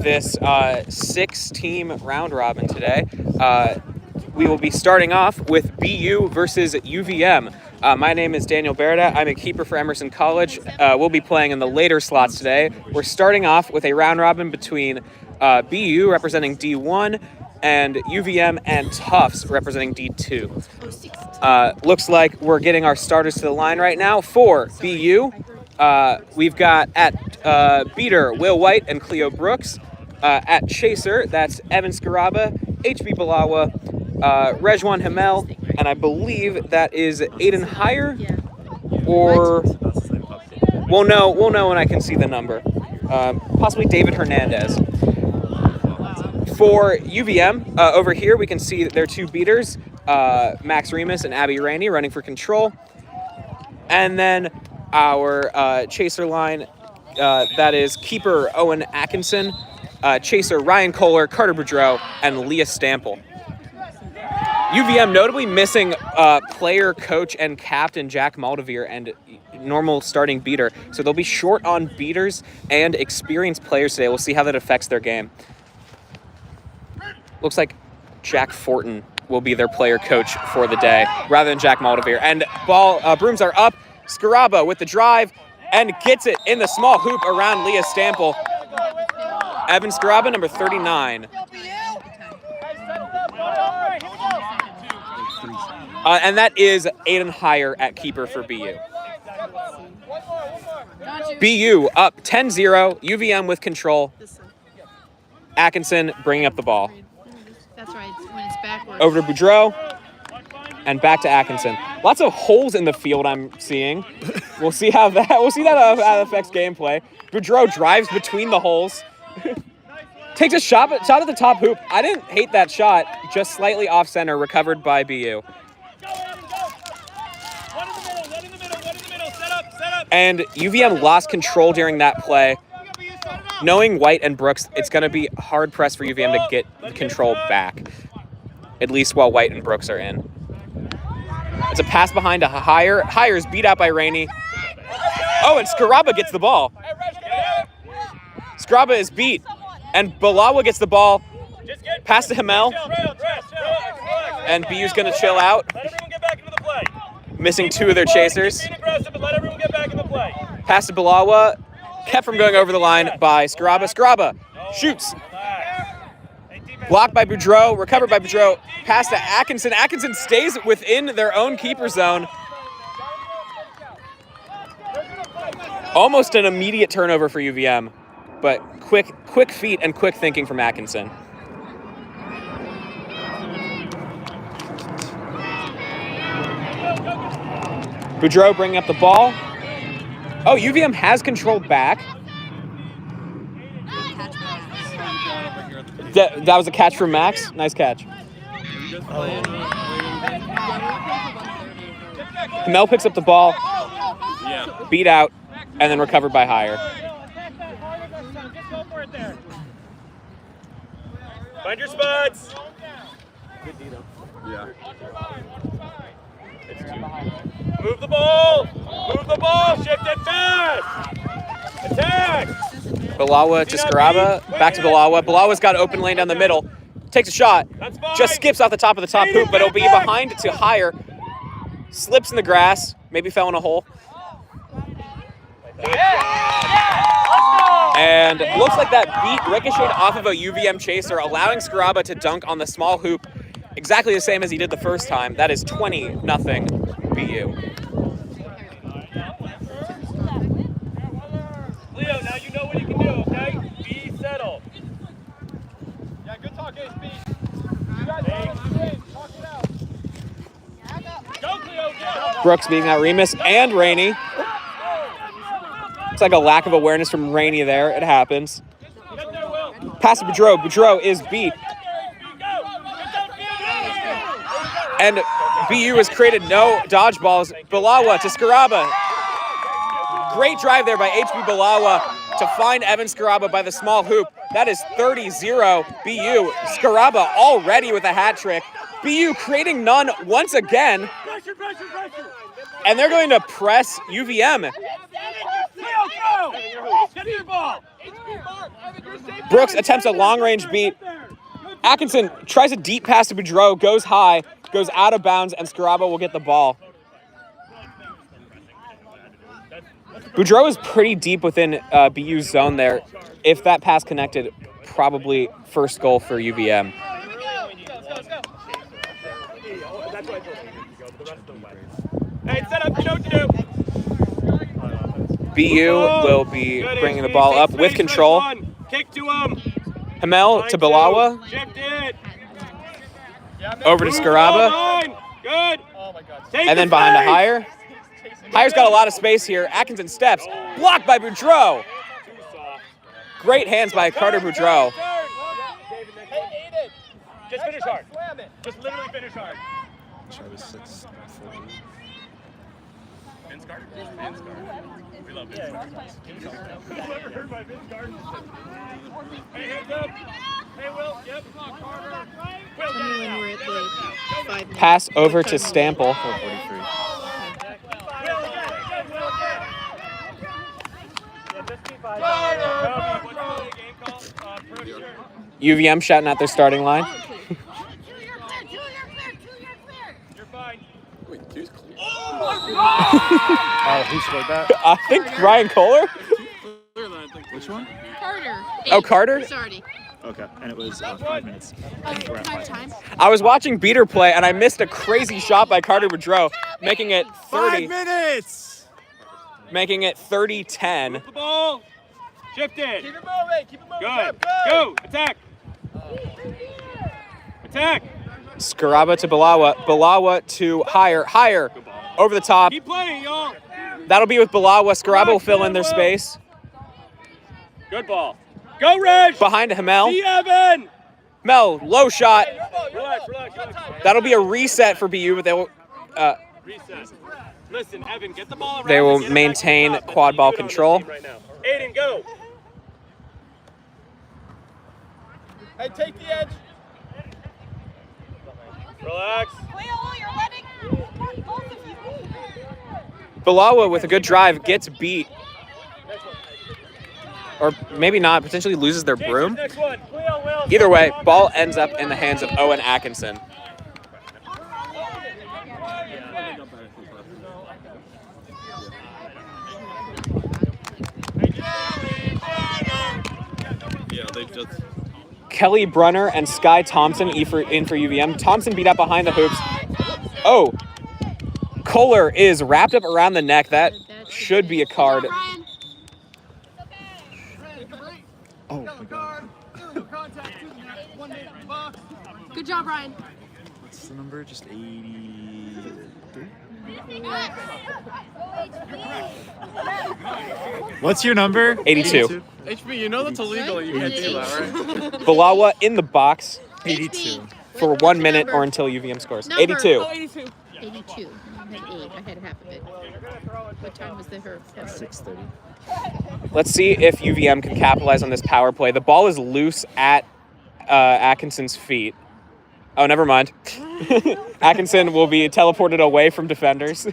this 6-team round robin today. We will be starting off with BU versus UVM. My name is Daniel Berda. I'm a keeper for Emerson College. We'll be playing in the later slots today. We're starting off with a round robin between BU representing D1 and UVM and Tufts representing D2. Looks like we're getting our starters to the line right now. For BU, we've got at beater Will White and Cleo Brooks. At chaser, that's Evan Scaraba, HB Balawa, Rejwan Hamel, and I believe that is Aiden Heyer, or we'll know when I can see the number. Possibly David Hernandez. For UVM, over here we can see that there are two beaters, Max Remus and Abby Rainey running for control. And then our chaser line, that is keeper Owen Atkinson, chaser Ryan Kohler, Carter Boudreau, and Leah Stample. UVM notably missing player, coach, and captain Jack Maldivere and normal starting beater. So they'll be short on beaters and experienced players today. We'll see how that affects their game. Looks like Jack Fortin will be their player coach for the day rather than Jack Maldivere. And brooms are up. Scaraba with the drive and gets it in the small hoop around Leah Stample. Evan Scaraba, number 39. And that is Aiden Heyer at keeper for BU. BU up 10-0. UVM with control. Atkinson bringing up the ball. That's right, when it's backwards. Over to Boudreau. And back to Atkinson. Lots of holes in the field I'm seeing. We'll see how that affects gameplay. Boudreau drives between the holes. Takes a shot at the top hoop. I didn't hate that shot. Just slightly off center, recovered by BU. And UVM lost control during that play. Knowing White and Brooks, it's going to be hard pressed for UVM to get control back, at least while White and Brooks are in. It's a pass behind to Heyer. Heyer's beat out by Rainey. Oh, and Scaraba gets the ball. Scaraba is beat, and Balawa gets the ball. Pass to Hamel. And BU's going to chill out. Missing two of their chasers. Pass to Balawa. Kept from going over the line by Scaraba. Scaraba shoots. Blocked by Boudreau. Recovered by Boudreau. Pass to Atkinson. Atkinson stays within their own keeper zone. Almost an immediate turnover for UVM, but quick feet and quick thinking from Atkinson. Boudreau bringing up the ball. Oh, UVM has control back. That was a catch from Max. Nice catch. Mel picks up the ball. Beat out, and then recovered by Heyer. Find your spots. Yeah. Move the ball. Move the ball. Shift it fast. Attack. Balawa to Scaraba. Back to Balawa. Balawa's got an open lane down the middle. Takes a shot. Just skips off the top of the top hoop, but it'll be behind to Heyer. Slips in the grass. Maybe fell in a hole. And looks like that beat ricocheted off of a UVM chaser, allowing Scaraba to dunk on the small hoop exactly the same as he did the first time. That is 20-0 BU. Leo, now you know what you can do, okay? Be settled. Yeah, good talk, HB. Go, Cleo, go. Brooks beating out Remus and Rainey. It's like a lack of awareness from Rainey there. It happens. Pass to Boudreau. Boudreau is beat. And BU has created no dodgeballs. Balawa to Scaraba. Great drive there by HB Balawa to find Evan Scaraba by the small hoop. That is 30-0 BU. Scaraba already with a hat trick. BU creating none once again. And they're going to press UVM. Get your ball. Brooks attempts a long-range beat. Atkinson tries a deep pass to Boudreau, goes high, goes out of bounds, and Scaraba will get the ball. Boudreau is pretty deep within BU's zone there. If that pass connected, probably first goal for UVM. Hey, set up, you know what to do. BU will be bringing the ball up with control. Kick to him. Hamel to Balawa. Over to Scaraba. Good. And then behind to Hire. Hire's got a lot of space here. Atkinson steps. Blocked by Boudreau. Great hands by Carter Boudreau. Just finish hard. Just literally finish hard. Vince Carter? Vince Carter. We love Vince Carter. Who's ever heard by Vince Carter? Hey, hands up. Hey, Will. Yep. Come on, Carter. Will, Tell me when we're at the 5 minutes. Pass over to Stample. 4:43. UVM shouting out their starting line. Who scored that? I think Ryan Kohler. Which one? Carter. Oh, Carter? Sardi. Okay, and it was 5 minutes. We're at 5 Time. I was watching beater play, and I missed a crazy shot by Carter Boudreau, making it 30. 5 minutes! Making it 30-10. The ball. Shift it. Keep it moving. Keep it moving. Good. Go. Attack. Attack. Scaraba to Balawa. Balawa to Hire. Hire. Over the top. Keep playing, y'all. That'll be with Balawa. Scaraba will fill in their space. Good ball. Go, Reg. Behind to Hamel. See Evan. Mel, low shot. Relax. That'll be a reset for BU, but they will Reset. Listen, Evan, get the ball around. They will Get it maintain back to the top. quad That's ball what you do control. on this team right now. Aiden, go. Hey, take the edge. Relax. You're letting both of you. Balawa with a good drive gets beat. Or maybe not, potentially loses their broom. Next one. Will. Either way, ball ends up in the hands of Owen Atkinson. Yeah, they just. Kelly Brunner and Sky Thompson in for UVM. Thompson beat up behind the hoops. Oh, Kohler is wrapped up around the neck. That should be a card. Oh my god. Good job, Ryan. What's the number? Just 83? What's your number? 82. HB, you know that's illegal. You can't do that, right? Balawa in the box 82. for 1 minute or until UVM scores. 82. 82. I had 8. I had half of it. What time was the her? 6:30. Let's see if UVM can capitalize on this power play. The ball is loose at Atkinson's feet. Oh, never mind. Atkinson will be teleported away from defenders.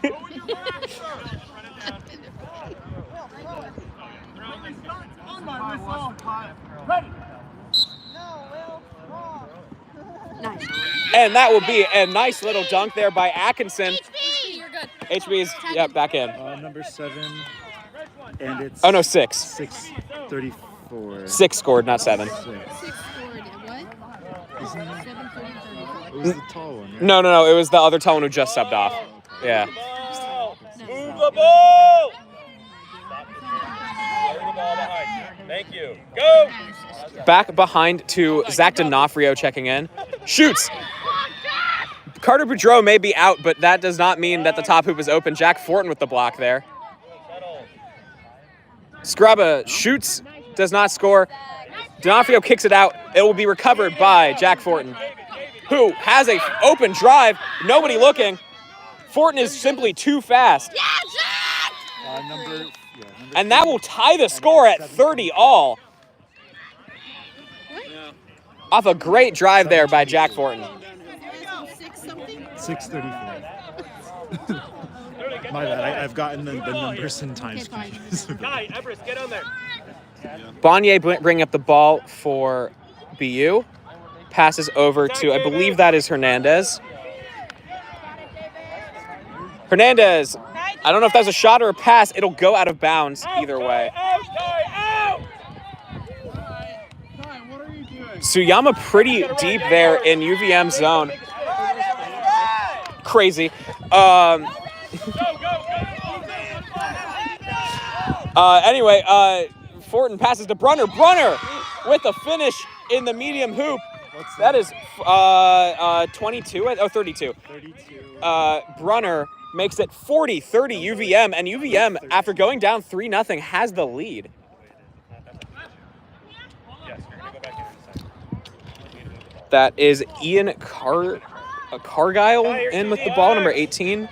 Nice. And that will be a nice little dunk there by Atkinson. You're good. HB is, back in. Number 7. And it's. Oh, no, 6. 6:34. 6 scored, not 7. 6. 6 scored. What? Isn't it? 7:30. It was the tall one, right? No. It was the other tone who just subbed off. Yeah. Move the ball. Carry the ball behind you. Thank you. Go. Back behind to Zach D'Onofrio checking in. Shoots. Carter Boudreau may be out, but that does not mean that the top hoop is open. Jack Fortin with the block there. Scaraba shoots, does not score. D'Onofrio kicks it out. It will be recovered by Jack Fortin, who has an open drive. Nobody looking. Fortin is simply too fast. Number And that will tie the score at 30 all. Off a great drive there by Jack Fortin. 6:34. My bad. I've gotten the numbers and times confused. Kai, Everest, get on there. Bonnier bringing up the ball for BU. Passes over to, I believe that is Hernandez. Hernandez, I don't know if that was a shot or a pass. It'll go out of bounds either way. Suyama pretty deep there in UVM zone. Crazy. Anyway, Fortin passes to Brunner. Brunner with a finish in the medium hoop. That is 22, 32. 32. Brunner makes it 40-30 UVM, and UVM, after going down 3-0, has the lead. That is Ian Cargyle in with the ball, number 18.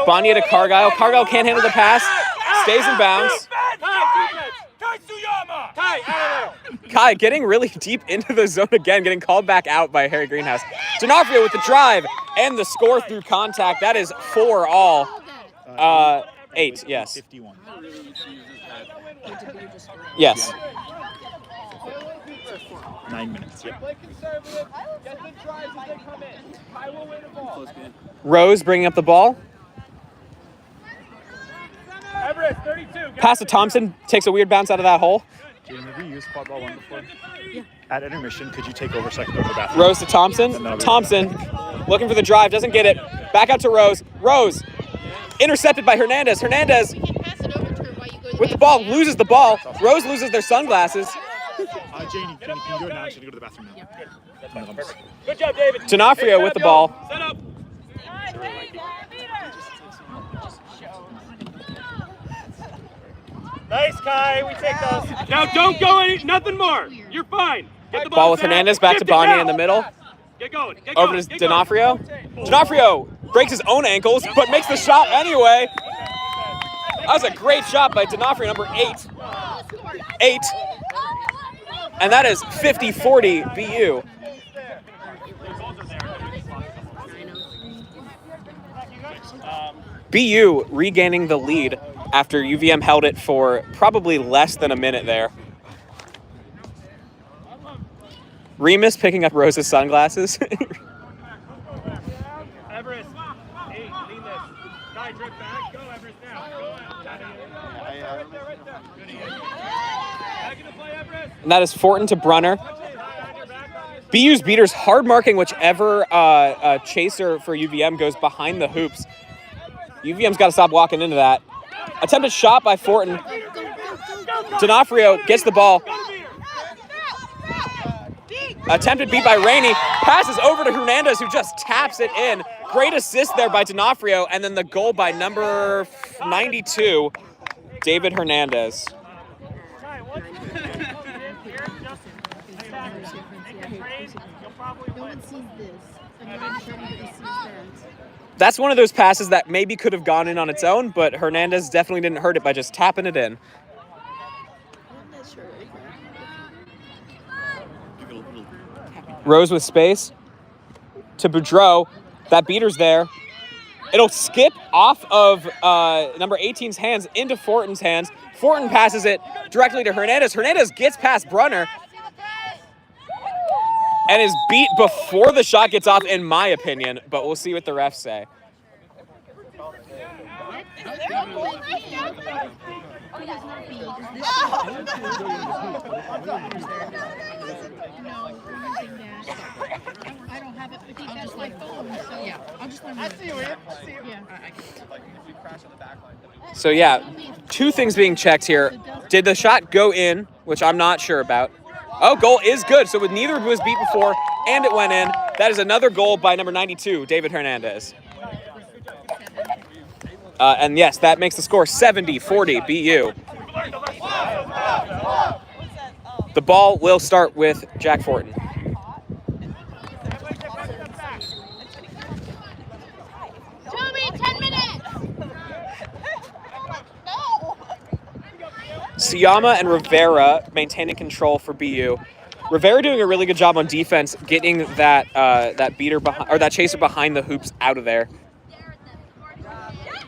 Bonnier to Cargyle. Cargyle can't handle the pass. Stays in bounds. Kai getting really deep into the zone again, getting called back out by Harry Greenhouse. D'Onofrio with the drive and the score through contact. That is 4 all. 8, yes. 51. Yes. 9 minutes, yep. Rose bringing up the ball. Pass to Thompson. Takes a weird bounce out of that hole. Jaden, have you used quad ball 1 before? Yeah. At intermission, could you take over so I can go to the bathroom? Rose to Thompson. Thompson looking for the drive. Doesn't get it. Back out to Rose. Rose intercepted by Hernandez. Hernandez with the ball loses the ball. Rose loses their sunglasses. Janie, can you do it now? I should go to the bathroom now. Yeah. Good job, David. D'Onofrio with the ball. Set up. Nice, Kai. We take those. Now don't go nothing more. You're fine. Get the Ball with Hernandez back to Bonnier in the middle. Get going. Over to D'Onofrio. D'Onofrio breaks his own ankles, but makes the shot anyway. That was a great shot by D'Onofrio, number 8. 8. And that is 50-40 BU. BU regaining the lead after UVM held it for probably less than a minute there. Remus picking up Rose's sunglasses. Everest. Hey, lean this. Kai, drip back. Go, Everest, now. Go out. Back into play, Everest. And that is Fortin to Brunner. BU's beaters hard marking whichever chaser for UVM goes behind the hoops. UVM's got to stop walking into that. Attempted shot by Fortin. D'Onofrio gets the ball. Attempted beat by Rainey. Passes over to Hernandez, who just taps it in. Great assist there by D'Onofrio. And then the goal by number 92, David Hernandez. No one sees this. Everybody sees that. That's one of those passes that maybe could have gone in on its own, but Hernandez definitely didn't hurt it by just tapping it in. I'm not sure. Rose with space to Boudreau. That beater's there. It'll skip off of number 18's hands into Fortin's hands. Fortin passes it directly to Hernandez. Hernandez gets past Brunner and is beat before the shot gets off, in my opinion, but we'll see what the refs say. I don't have it, but he has my phone, so yeah. I'll just let him. I see you. Yeah. So yeah, 2 things being checked here. Did the shot go in, which I'm not sure about. Oh, goal is good. So with neither was beat before and it went in, that is another goal by number 92, David Hernandez. And yes, that makes the score 70-40 BU. The ball will start with Jack Fortin. Toby, 10 minutes. No. Siyama and Rivera maintaining control for BU. Rivera doing a really good job on defense, getting that beater behind, or that chaser behind the hoops out of there.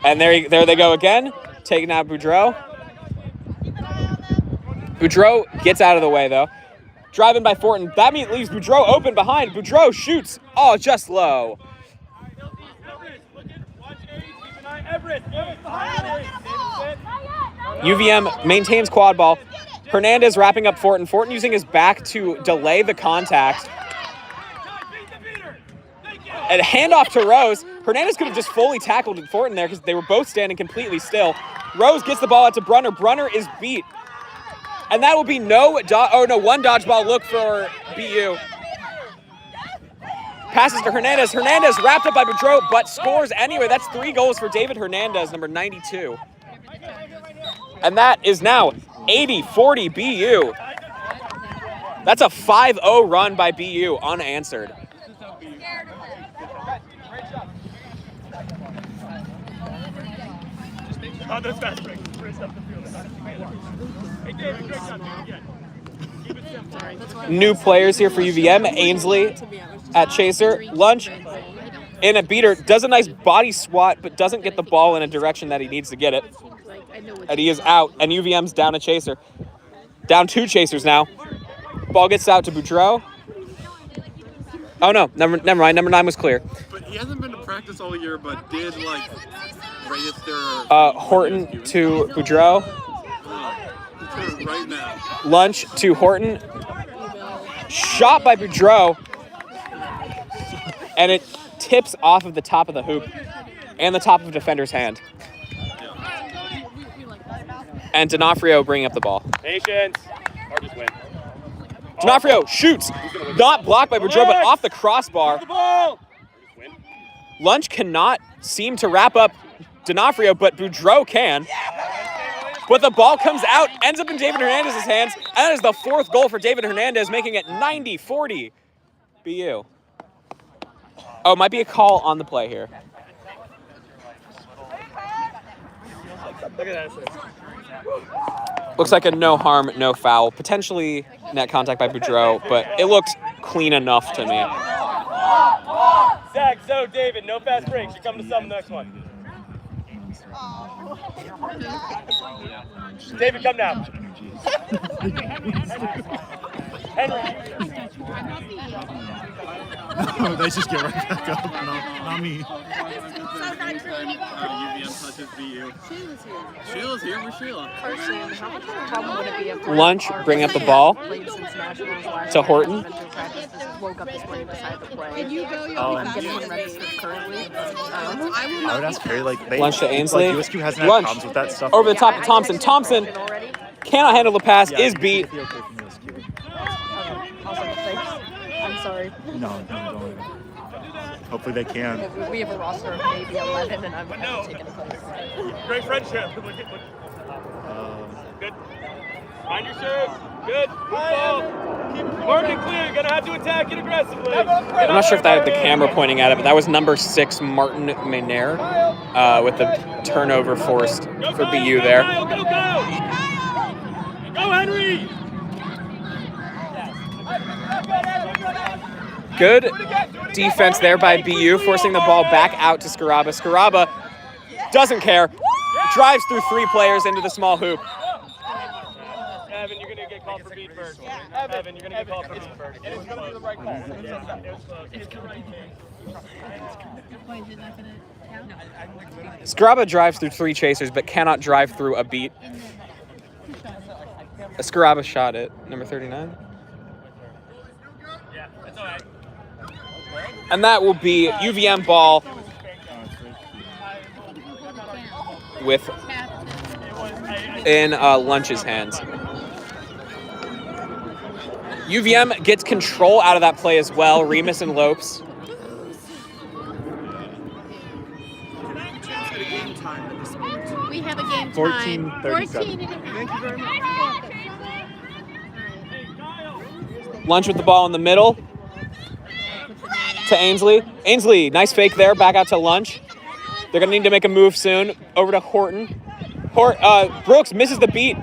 And there they go again. taking out Boudreau. Boudreau gets out of the way, though. Driving by Fortin. That leaves Boudreau open behind. Boudreau shoots. Oh, just low. UVM maintains quad ball. Hernandez wrapping up Fortin. Fortin using his back to delay the contact. A handoff to Rose. Hernandez could have just fully tackled Fortin there because they were both standing completely still. Rose gets the ball out to Brunner. Brunner is beat. And that will be one dodgeball look for BU. Passes to Hernandez. Hernandez wrapped up by Boudreau, but scores anyway. That's 3 goals for David Hernandez, number 92. And that is now 80-40 BU. That's a 5-0 run by BU, unanswered. On those fast breaks, wrist up the field. Hey, David, great job. Keep it simple. New players here for UVM. Ainsley at chaser. Lunch in a beater. Does a nice body swat, but doesn't get the ball in a direction that he needs to get it. And he is out, and UVM's down a chaser. Down 2 chasers now. Ball gets out to Boudreau. Oh, no. Never mind. Number 9 was clear. But he hasn't been to practice all year, but did, register... Horton to Boudreau. Right now. Lunch to Horton. Shot by Boudreau. And it tips off of the top of the hoop and the top of a defender's hand. And D'Onofrio bringing up the ball. Patience. Or just win. D'Onofrio shoots. Not blocked by Boudreau, but off the crossbar. Lunch cannot seem to wrap up D'Onofrio, but Boudreau can. But the ball comes out, ends up in David Hernandez's hands, and that is the 4th goal for David Hernandez, making it 90-40 BU. Oh, might be a call on the play here. Look at that. Looks like a no harm, no foul. Potentially net contact by Boudreau, but it looked clean enough to me. Zach, so David, no fast breaks. You're coming to sub the next one. David, come now. Henry. No, they just get right back up. No, not me. UVM touches BU. Sheila's here. Where's Sheila? Lunch, bring up the ball to Horton. I would ask Perry, Lunch to Ainsley. USQ hasn't had Lunch problems with that stuff. over the top of Thompson. Thompson cannot handle the pass, is beat. I'm sorry. No, don't. Hopefully they can. We have a roster of maybe 11, and I'm taking a place. Great friendship. Good. Mind your serve. Good. Good ball. Marking clear. You're going to have to attack it aggressively. I'm not sure if that had the camera pointing at it, but that was number 6, Martin Minaire, with the turnover forced for BU there. Go, Go, Henry. Good defense there by BU, forcing the ball back out to Scaraba. Scaraba doesn't care. Drives through 3 players into the small hoop. Evan, you're going to get called for beat first. Evan, you're going to get called for beat first. And it's going to be the right call. Scaraba drives through 3 chasers, but cannot drive through a beat. Scaraba shot it, number 39. And that will be UVM ball with in Lunch's hands. UVM gets control out of that play as well. Remus and Lopes. We have a game time. 14:37. 14. Thank you very much. Lunch with the ball in the middle to Ainsley. Ainsley, nice fake there. Back out to Lunch. They're going to need to make a move soon. Over to Horton. Brooks misses the beat.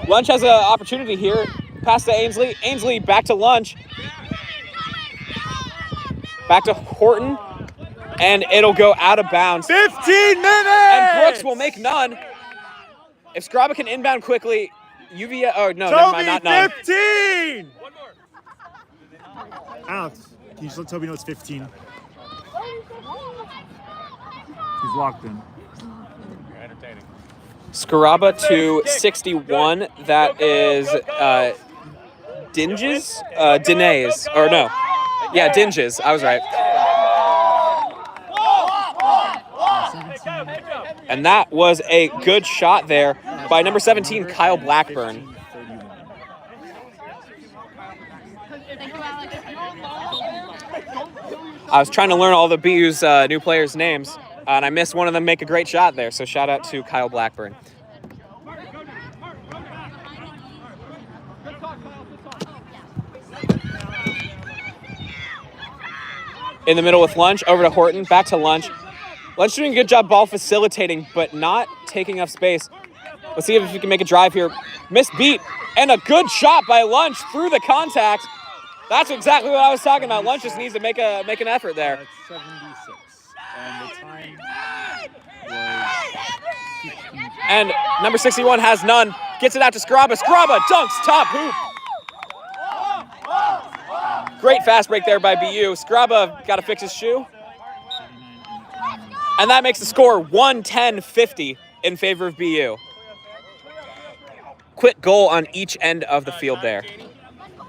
Lunch has an opportunity here. Pass to Ainsley. Ainsley back to Lunch. Back to Horton. And it'll go out of bounds. 15 minutes! And Brooks will make none. If Skraba can inbound quickly, UVM. Oh, no, never mind, not none. 15! Alex, can you just let Toby know it's 15? He's locked in. You're entertaining. Skraba to 61. That is Dinges? Dinays. Or no. Yeah, Dinges. I was right. And that was a good shot there by number 17, Kyle Blackburn. I was trying to learn all the BU's new players' names, and I missed one of them make a great shot there, so shout out to Kyle Blackburn. In the middle with Lunch, over to Horton, back to Lunch. Lunch doing a good job ball facilitating, but not taking up space. Let's see if he can make a drive here. Missed beat, and a good shot by Lunch through the contact. That's exactly what I was talking about. Lunch just needs to make an effort there. That's 76. And the time was 16. And number 61 has none. Gets it out to Skraba. Skraba dunks top hoop. Great fast break there by BU. Skraba got to fix his shoe. And that makes the score 110-50 in favor of BU. Quick goal on each end of the field there.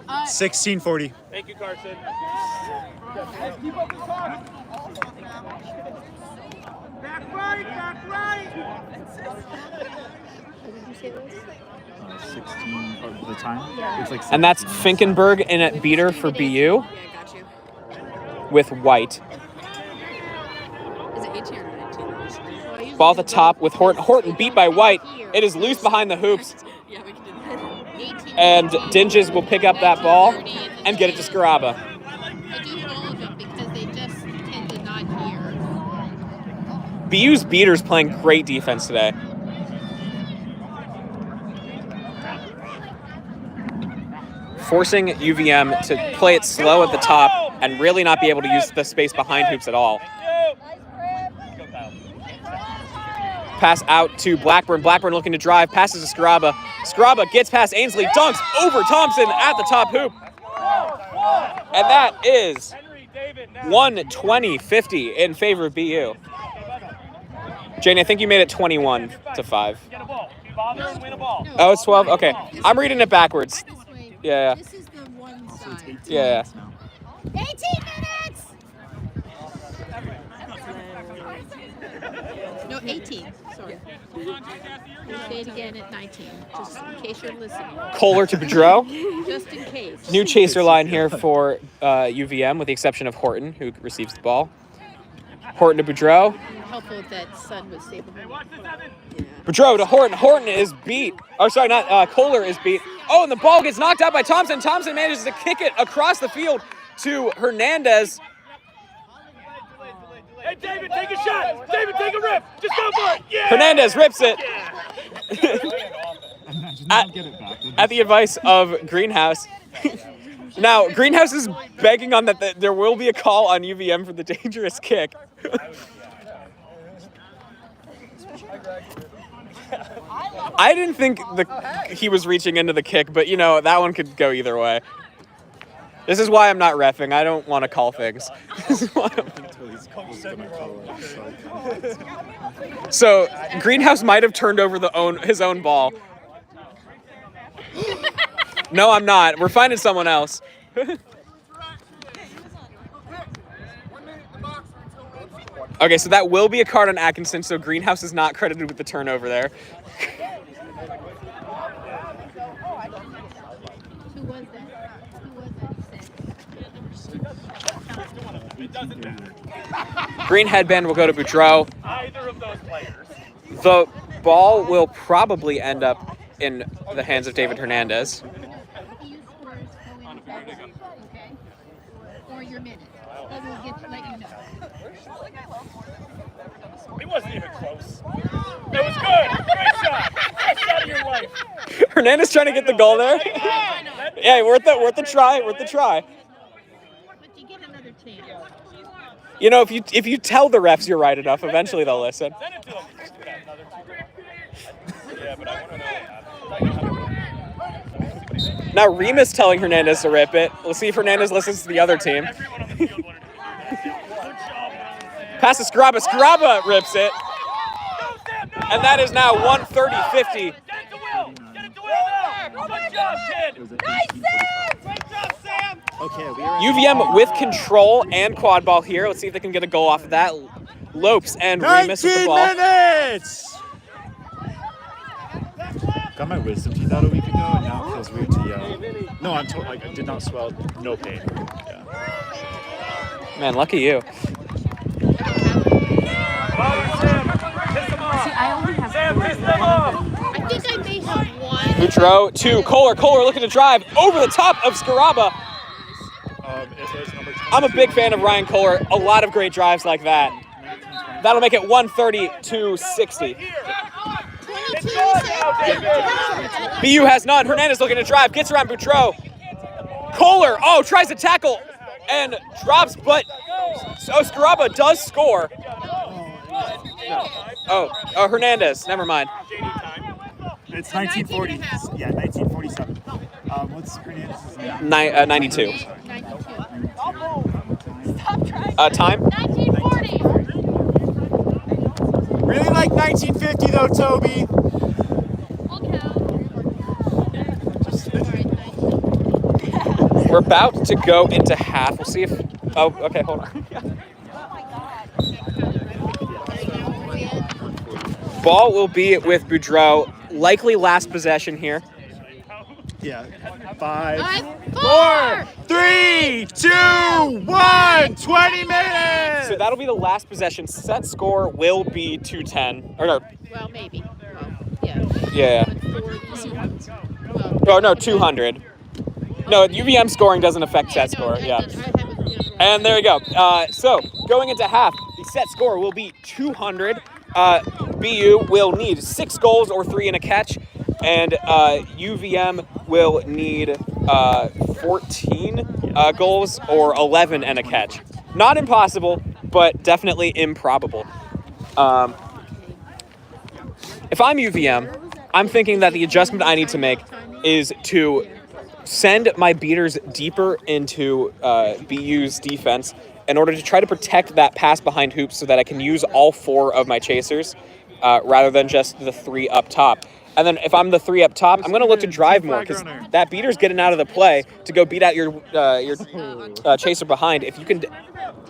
16-40. Thank you, Carson. Back right. What did you say it was? 16 of the time? Yeah. It's like And that's 17. Finkenberg in at beater for BU Yeah, I got you. with White. Is it 18 or 19? Ball at the top with Horton. Horton beat by White. It is loose behind the hoops. Yeah, we can do that. 18. And Dinges will pick up that ball and get it to Skraba. I do all of them because they just tend to not hear. BU's beater's playing great defense today. Forcing UVM to play it slow at the top and really not be able to use the space behind hoops at all. Pass out to Blackburn. Blackburn looking to drive. Passes to Skraba. Skraba gets past Ainsley. Dunks over Thompson at the top hoop. And that is 120-50 in favor of BU. Jane, I think you made it 21-5. Get a ball. Be bothered and win a ball. Oh, it's 12? Okay. I'm reading it backwards. This way. Yeah. This is the one So it's 18 side. Yeah. minutes now. 18 minutes! No, 18. Sorry. We'll say it again at 19, just in case you're listening. Kohler to Boudreau. Just in case. New chaser line here for UVM, with the exception of Horton, who receives the ball. Horton to Boudreau. Helpful if that sun was stable. Yeah. Boudreau to Horton. Horton is beat. Oh, sorry, not Kohler is beat. Oh, and the ball gets knocked out by Thompson. Thompson manages to kick it across the field to Hernandez. Hey, David, take a shot. David, take a rip. Just go for it. Yeah. Hernandez rips it. Imagine they don't get it back. At the advice of Greenhouse. Now, Greenhouse is begging on that there will be a call on UVM for the dangerous kick. I didn't think he was reaching into the kick, but, you know, that one could go either way. This is why I'm not reffing. I don't want to call things. This is why So, Greenhouse might have turned over his own ball. No, I'm not. We're finding someone else. Okay, so that will be a card on Atkinson, so Greenhouse is not credited with the turnover there. Who was that? It doesn't matter. Green headband will go to Boudreau. Either of those players. The ball will probably end up in the hands of David Hernandez. You scores go in first, okay? Or your minute. That will let you know. It wasn't even close. That was good. Great shot. Best shot of your life. Hernandez trying to get the goal there. Yeah, worth the try. Worth the try. But you get another chance. You know, if you tell the refs you're right enough, eventually they'll listen. Send it to him. Yeah, but I want to know. Now Remus telling Hernandez to rip it. We'll see if Hernandez listens to the other team. Everyone on the field wanted to do that. Pass to Scaraba. Scaraba rips it. And that is now 130-50. Get it to Will. Get it to Will now. Good job, kid. Nice, Sam! Great job, Sam. Okay, we are UVM with control and quad ball here. Let's see if they can get a goal off of that. Lopes and Remus with the 19 ball. minutes! Got my wisdom teeth out a week ago, and now it feels weird to yell. No, I did not swell. No pain. Yeah. Man, lucky you. I only have Sam, piss them off. I think I may have one. Boudreaux to Kohler. Kohler looking to drive over the top of Scaraba. It was number 22. I'm a big fan of Ryan Kohler. A lot of great drives like that. That'll make it 130-60. 22, BU has none. Hernandez looking to drive. Gets around Boudreaux. Kohler, tries to tackle and drops, but Scaraba does score. Hernandez. Never mind. It's 1940. Yeah, 1947. What's Hernandez's name? 92. 92. Stop trying. Time? 1940. Really like 1950 though, Toby. We're about to go into half. We'll see if... Oh, okay, hold on. Ball will be with Boudreaux. Likely last possession here. Yeah. 5, 4, 3, 2, 1. 20 minutes. So that'll be the last possession. Set score will be 210. Or no. Well, maybe. Well, yeah. Yeah. Well, Oh, no, 200. No, UVM scoring doesn't affect set score. Yeah. And there you go. So going into half, the set score will be 200. BU will need 6 goals or 3 and a catch, and UVM will need 14 goals or 11 and a catch. Not impossible, but definitely improbable. If I'm UVM, I'm thinking that the adjustment I need to make is to send my beaters deeper into BU's defense in order to try to protect that pass behind hoops so that I can use all 4 of my chasers rather than just the 3 up top. And then if I'm the 3 up top, I'm going to look to drive more because that beater's getting out of the play to go beat out your chaser behind. If you can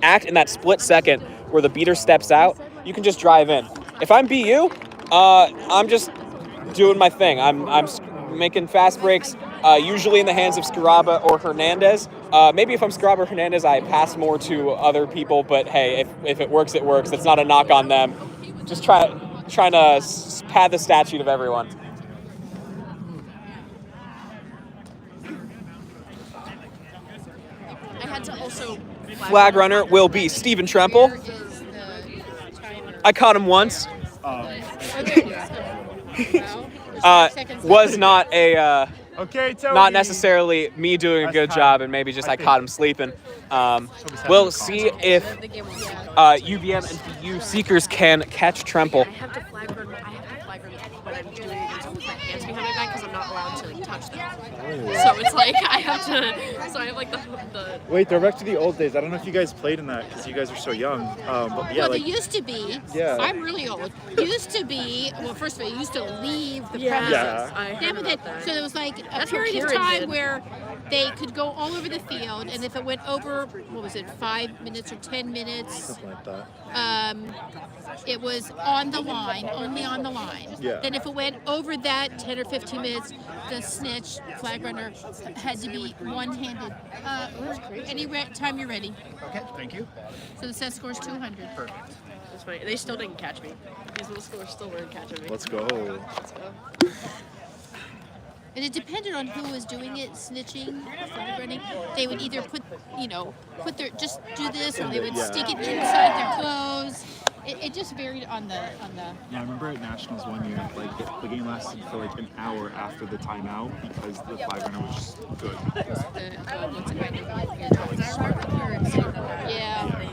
act in that split second where the beater steps out, you can just drive in. If I'm BU, I'm just doing my thing. I'm making fast breaks, usually in the hands of Scaraba or Hernandez. Maybe if I'm Scaraba or Hernandez, I pass more to other people. But hey, if it works, it works. It's not a knock on them. Just trying to pad the stat sheet of everyone. I had to also Flag runner will be Steven Tremple. I caught him once. Was not a Okay, Toby. not necessarily me doing a good job, and maybe just I caught him sleeping. We'll see if UVM and BU Seekers can catch Tremple. I have to flag run when I'm doing it with my hands behind my back because I'm not allowed to touch them. So it's like I have to. So I have like the. Wait, they're back to the old days. I don't know if you guys played in that because you guys are so young. But yeah, Well, like there used to be. Yeah. I'm really old. Used to be. Well, first of all, you used to leave the Yeah. premises. I Then heard with about it, that. so there was like a That's what period of Kieran time did. where they could go all over the field, and if it went over, what was it, 5 minutes or 10 minutes, something like that. it was on the line, only on the line. Yeah. Then if it went over that 10 or 15 minutes, the snitch, flag runner, had to be one-handed. Time you're ready. Okay, thank you. So the set score is 200. Perfect. That's funny. They still didn't catch me. These little scores still weren't catching me. Let's go. Let's go. And it depended on who was doing it, snitching, flag running. They would either put just do this, or they would stick it inside their clothes. It just varied on the. Yeah, I remember at Nationals one year, like the game lasted for like an hour after the timeout because the flag runner was just good. What's it called? Yeah.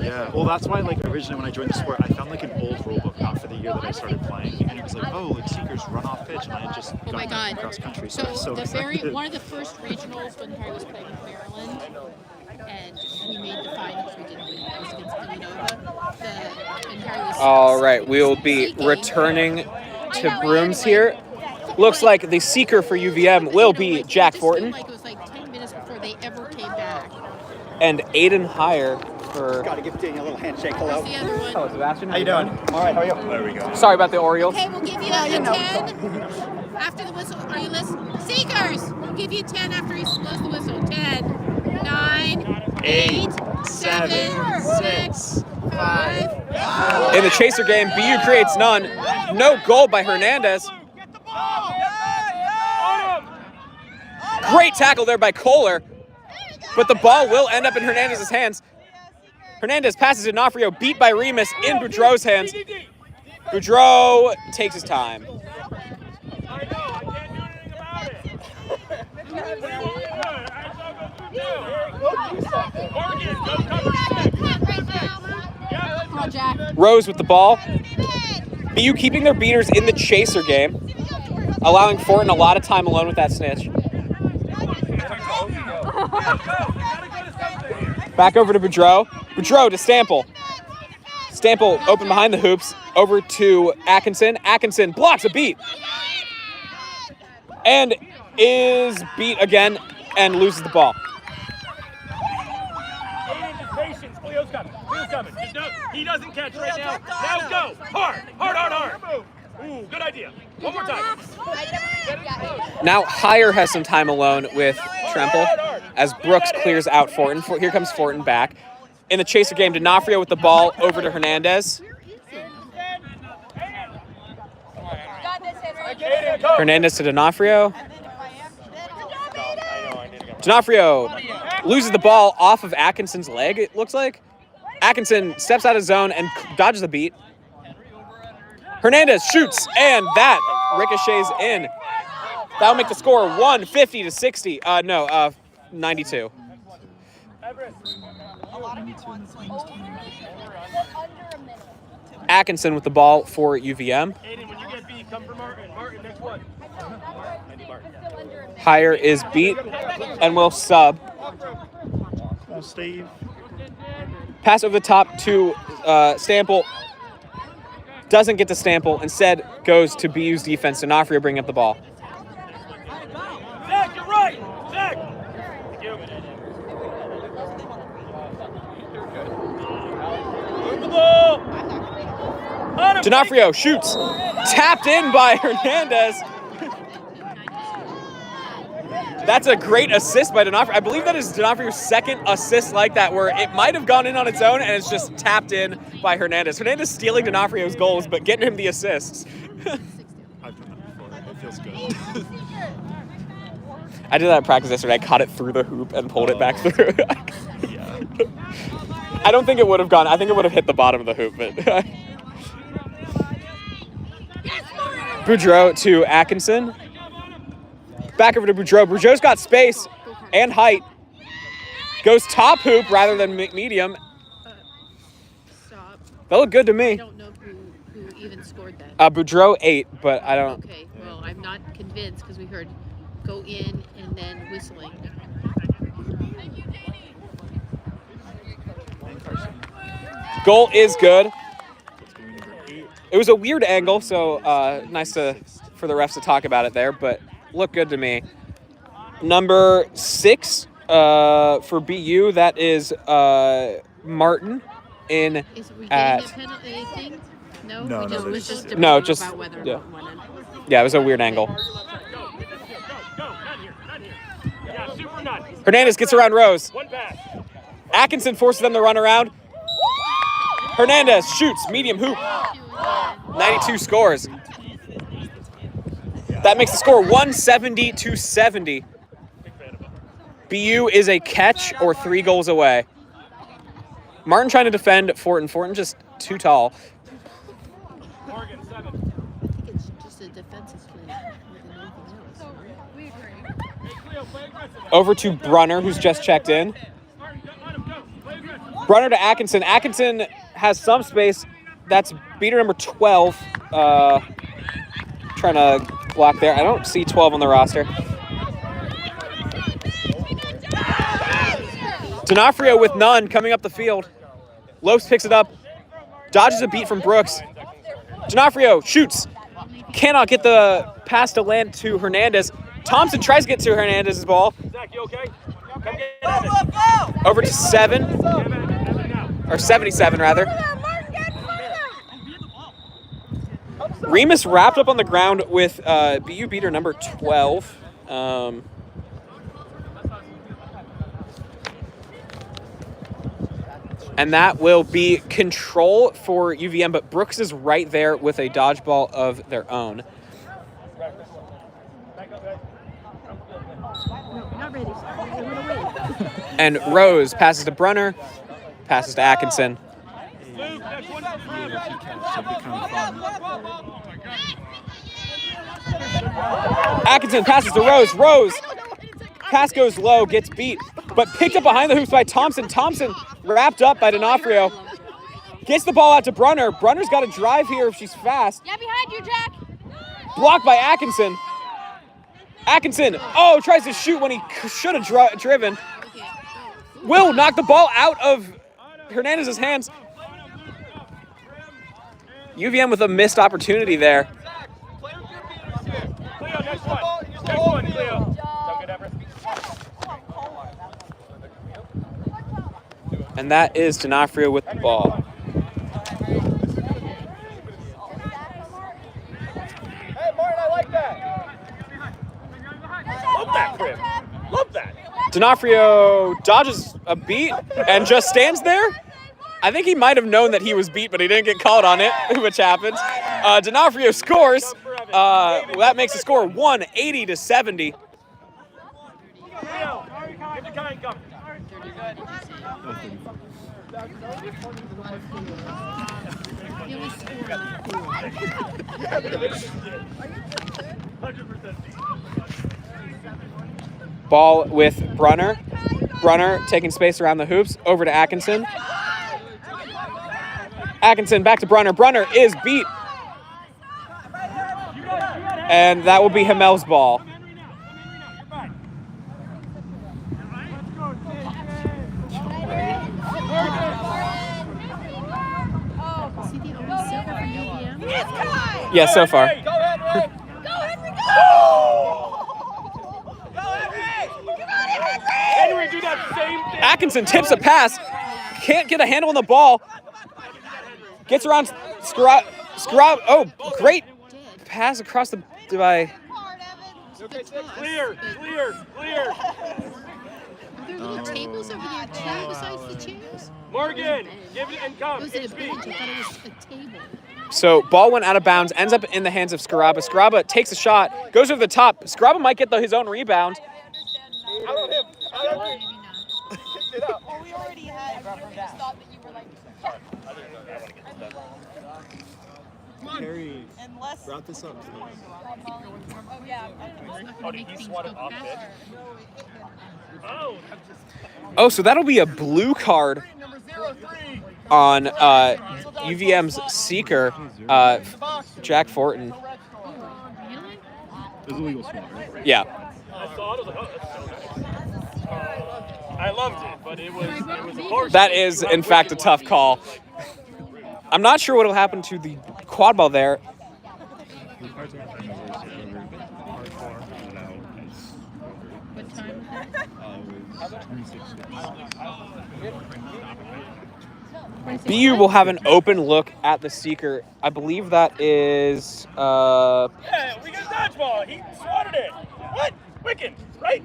Yeah, well, that's why, like, originally when I joined the sport, I found, like, an old rulebook out for the year that I started playing, and it was like, oh, like, seekers run off pitch, and I had just Oh my gotten God. cross country, so So, I was so the excited. one of the first regionals when Harry was playing with Maryland, and we made the finals. We didn't win. It was against Villanova. And Harry was All right, we will be seeking. returning They to ran brooms like- here. Looks like the seeker for UVM will be Jack It just Fortin seemed like it was like 10 minutes before they ever came back. and Aiden Heyer for. Got to give Daniel a little handshake. Hello. What's the other one? Hello, Sebastian. How you doing? All right. How are you? There we go. Sorry about the Orioles. Okay, we'll give you a 10 after the whistle. Are you listening? Seekers, we'll give you 10 after he blows the whistle. 10, 9, 8, 7, 6, 5. In the chaser game, BU creates none. No goal by Hernandez. Great tackle there by Kohler, but the ball will end up in Hernandez's hands. Hernandez passes to D'Onofrio, beat by Remus in Boudreau's hands. Boudreau takes his time. I know, I can't do anything about it. What do you want me to do? Morgan, go cover 6. Come on, Jack. Rose with the ball. BU keeping their beaters in the chaser game, allowing Fortin a lot of time alone with that snitch. Back over to Boudreau. Boudreau to Stample. Stample open behind the hoops. Over to Atkinson. Atkinson blocks a beat. And is beat again and loses the ball. Aiden, just patience. Cleo's coming. Cleo's coming. He doesn't catch right now. Now go. Hard. Hard, hard, hard. Ooh, good idea. One more time. Now Heyer has some time alone with Tremple as Brooks clears out Fortin. Here comes Fortin back. In the chaser game, D'Onofrio with the ball over to Hernandez. Hernandez to D'Onofrio. D'Onofrio loses the ball off of Atkinson's leg, it looks like. Atkinson steps out of zone and dodges the beat. Hernandez shoots, and that ricochets in. That'll make the score 150 to 60. 92. Atkinson with the ball for UVM. Aiden, when you get beat, come for Martin. Martin, next one. Heyer is beat and will sub. Oh, Steve. Pass over the top to Stample. Doesn't get to Stample. Instead goes to BU's defense. D'Onofrio bringing up the ball. Zach, you're right. Zach. Thank you. Move the ball. D'Onofrio shoots. Tapped in by Hernandez. That's a great assist by D'Onofrio. I believe that is D'Onofrio's second assist like that, where it might have gone in on its own and it's just tapped in by Hernandez. Hernandez stealing D'Onofrio's goals, but getting him the assists. I've done that before. It feels good. I did that in practice yesterday. I caught it through the hoop and pulled it back through. Yeah. I don't think it would have gone. I think it would have hit the bottom of the hoop, but. Boudreau to Atkinson. Back over to Boudreau. Boudreau's got space and height. Goes top hoop rather than medium. Stop. That looked good to I me. don't know who even scored that. Boudreau 8, but I don't. Okay, well, I'm not convinced because we heard go in and then whistling. Goal is good. It was a weird angle, so nice for the refs to talk about it there, but looked good to me. Number 6 for BU, that is Martin in Is we at. getting a penalty thing? No, No, we no, just, there's- was just No, debating just- about whether yeah. one in. Yeah, it was a weird angle. Go. Go. Not here. Not here. Yeah, super nut. Hernandez gets around Rose. One pass. Atkinson forces them to run around. Hernandez shoots, medium hoop. 92 scores. That makes the score 170 to 70. BU is a catch or 3 goals away. Martin trying to defend Fortin. Fortin just too tall. Morgan, 7. I think it's just a defensive play more than anything else. Over to Brunner, who's just checked in. Martin, let him go. Play aggressive. Brunner to Atkinson. Atkinson has some space. That's beater number 12. Trying to block there. I don't see 12 on the roster. D'Onofrio with none coming up the field. Lopes picks it up. Dodges a beat from Brooks. D'Onofrio shoots. Cannot get the pass to land to Hernandez. Thompson tries to get to Hernandez's ball. Zach, you okay? Come get it. Over to 7. Or 77, rather. Remus wrapped up on the ground with BU beater number 12. And that will be control for UVM, but Brooks is right there with a dodgeball of their own. And Rose passes to Brunner, passes to Atkinson. Atkinson passes to Rose. Rose, pass goes low, gets beat, but picked up behind the hoops by Thompson. Thompson wrapped up by D'Onofrio. Gets the ball out to Brunner. Brunner's got to drive here if she's fast. Yeah, behind you, Jack. Blocked by Atkinson. Atkinson, tries to shoot when he should have driven. Will knock the ball out of Hernandez's hands. UVM with a missed opportunity there. Cleo, next one. Next one, Cleo. And that is D'Onofrio with the ball. Hey, Martin, I like that. Love that, Crib. Love that. D'Onofrio dodges a beat and just stands there. I think he might have known that he was beat, but he didn't get called on it, which happens. D'Onofrio scores. That makes the score 180-70. Cleo, give the kind come. Ball with Brunner. Brunner taking space around the hoops. Over to Atkinson. Atkinson back to Brunner. Brunner is beat. And that will be Hamel's ball. Yeah, so far. Go ahead, Ray. Go, Henry, go! Henry, do that same thing. Atkinson tips a pass. Can't get a handle on the ball. Gets around Scrub. Oh, great pass across the by. Clear. Are there little tables over there too besides the chairs? Morgan, give it and come. Was it a bench? I thought it was a table. So ball went out of bounds, ends up in the hands of Scaraba. Scaraba takes a shot, goes over the top. Scaraba might get his own rebound. Out on him. Well, we already had. We just thought that you were like. Harry, Unless. wrap this up, please. Oh, yeah. Oh, did he swat it off it? Oh, Oh, so that'll be a blue card on UVM's seeker, Jack Fortin. It was a legal swat, right? Yeah. I saw it. I was like, oh, that's so nice. I loved it, but it was a horse. That is, in fact, a tough call. I'm not sure what will happen to the quad ball there. The cards are not turnovers, What time was that? it was 26. BU will have an open look at the seeker. I believe that is Yeah, we got a dodgeball. He swatted it. What? Wicked, right?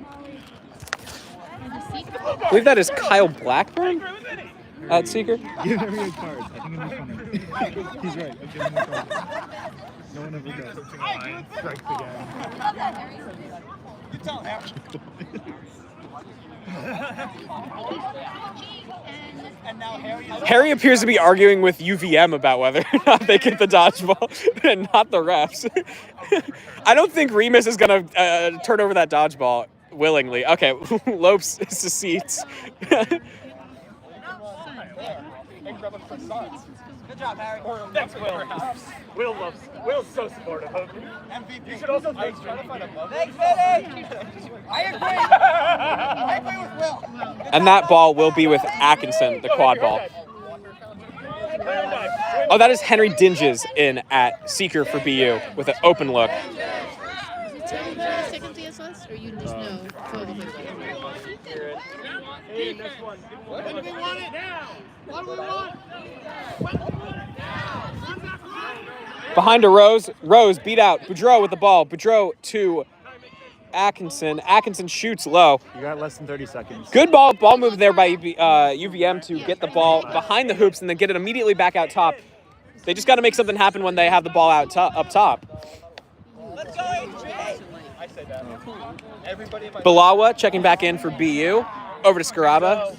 I believe that is Kyle Blackburn at seeker. Give everyone cards. I think it'll be funny. He's right. I'm giving him cards. No one ever does. Strikes again. You tell him. And now Harry is. Harry appears to be arguing with UVM about whether or not they get the dodgeball and not the refs. I don't think Remus is going to turn over that dodgeball willingly. Okay, Lopes secedes. and grab a croissant. Good job, Harry. Thanks, Will. Will's so supportive of me. MVP. You should also thanks trying to find a mother. Thanks, Vinny. I agree. I agree with Will. And that ball will be with Atkinson, the quad ball. Oh, that is Henry Dinges in at seeker for BU with an open look. Is it second DSS, or you just know? Hey, next one. When do we want it? Now. What do we want? Behind to Rose. Rose beat out. Boudreau with the ball. Boudreau to Atkinson. Atkinson shoots low. You got less than 30 seconds. Good ball move there by UVM to get the ball behind the hoops and then get it immediately back out top. They just got to make something happen when they have the ball out up top. Let's go, HJ. I said that. Everybody in my Balawa checking back in for BU. Over to Scaraba.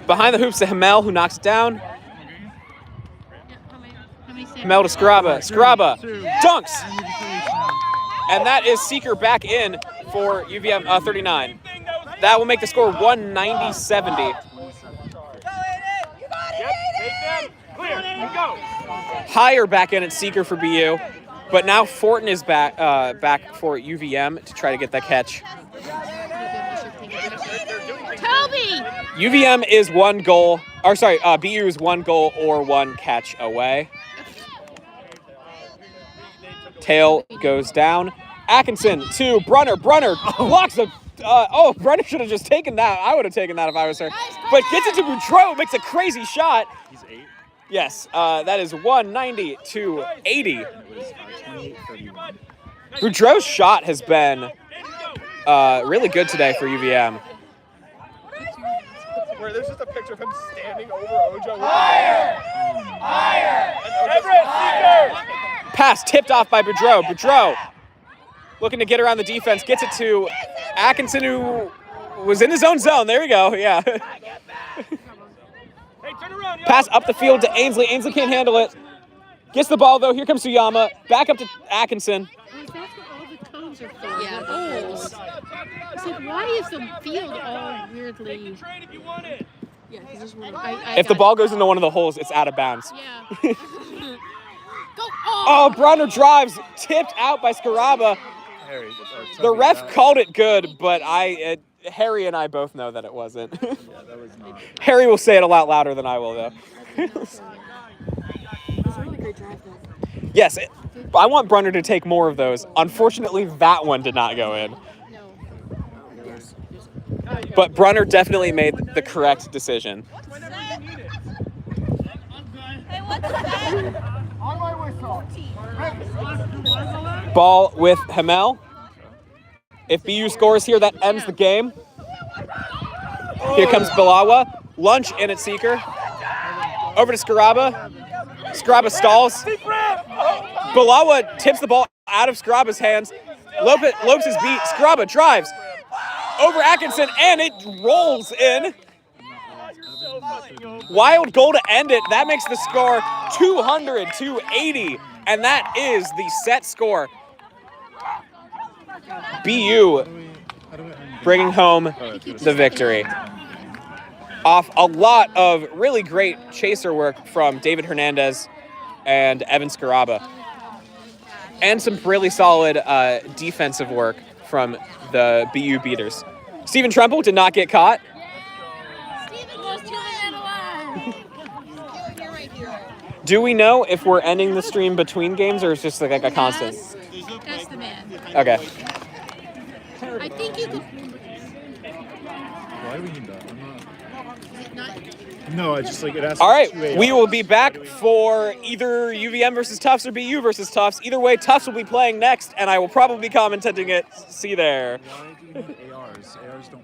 Behind the hoops to Hamel, who knocks it down. Hamel to Scaraba. Scaraba dunks. And that is Seeker back in for UVM 39. That will make the score 190-70. clear. Go. Higher back in at Seeker for BU. But now Fortin is back for UVM to try to get that catch. Toby! UVM is BU is 1 goal or 1 catch away. Tail goes down. Atkinson to Brunner. Brunner blocks the. Brunner should have just taken that. I would have taken that if I was her. But gets it to Boudreau, makes a crazy shot. He's 8. Yes, that is 190-80. It was 28-31. Boudreau's shot has been really good today for UVM. Where there's just a picture of him standing over Ojo. Higher! Everett, Seeker! Pass tipped off by Boudreau. Boudreau looking to get around the defense. Gets it to Atkinson, who was in his own zone. There we go. Yeah. Hey, turn around, yo. Pass up the field to Ainsley. Ainsley can't handle it. Gets the ball, though. Here comes Suyama. Back up to Atkinson. That's what all the cones are for. Yeah, the the holes. It's like, why is the field all weirdly... Trade if you want it. Yeah, because there's one. If the ball goes into one of the holes, it's out of bounds. Yeah. Go! Oh, Brunner drives. Tipped out by Scaraba. Harry, The ref called it good, but Harry and I both know that it wasn't. Yeah, that was not. Harry will say it a lot louder than I will, though. It was a really great drive, though. Yes, I want Brunner to take more of those. Unfortunately, that one did not go in. No. But Brunner definitely made the correct decision. Hey, what's that? On my whistle. Ball with Hamel. If BU scores here, that ends the game. Here comes Balawa. Lunch in at Seeker. Over to Scaraba. Scaraba stalls. Balawa tips the ball out of Scaraba's hands. Lopes is beat. Scaraba drives. Over Atkinson, and it rolls in. Wild goal to end it. That makes the score 200-80. And that is the set score. BU bringing home the victory. Off a lot of really great chaser work from David Hernandez and Evan Scaraba. And some really solid defensive work from the BU beaters. Stephen Tremble did not get caught. Do we know if we're ending the stream between games or it's just like a constant? That's the man. Okay. I think you could... Why do we need that? Is it not... No, it's just like it asks. All right, we will be back for either UVM versus Tufts or BU versus Tufts. Either way, Tufts will be playing next, and I will probably be commentating it. See you there. Why do we need ARs? ARs don't